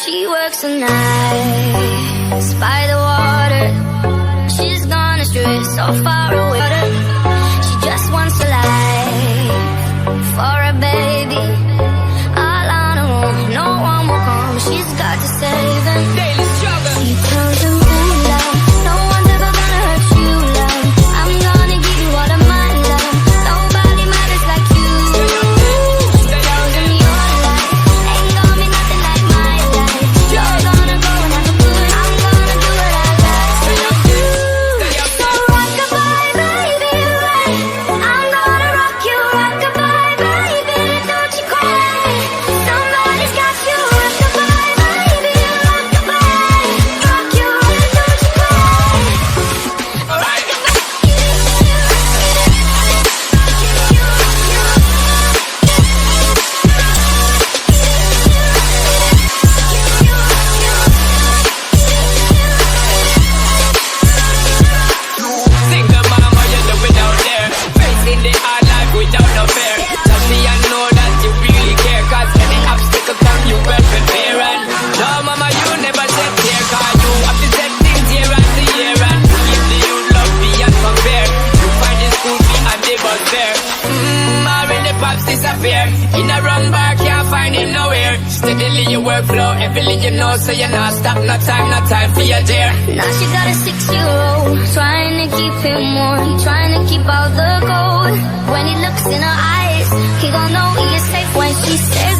She works the nights by the water. She's gone astray, so far away. She just wants a life for a baby. All on her own, no one will come. She's got to save him. Daily struggle. She tells him, ooh, love, no one's ever gonna hurt you, love. I'm gonna give you all of my love. Nobody matters like you. Tells him your life ain't gonna be nothing like my life. You're gonna go and have a good. I'm gonna do what I got to do. So rockabye, baby, right? I'm gonna rock you, rockabye, baby. Don't you cry. Somebody's got you, rockabye, baby, rockabye. Rock you, don't you cry. Single mama, you do it out there, facing the hard life without no fear. Tell me I know that you really care, cause any obstacle come you well prepare. And no mama, you never set here, cause you have to set things year after year. And give the youth love beyond compare. You find the school fee and the bus there. Already pops disappear. In a wrong bar, can't find him nowhere. Steadily your workflow, everything you know, so you're not stop, no time for your dear. Now she got a 6-year-old, trying to keep him warm, trying to keep all the gold. When he looks in her eyes, he gon' know he is safe when she says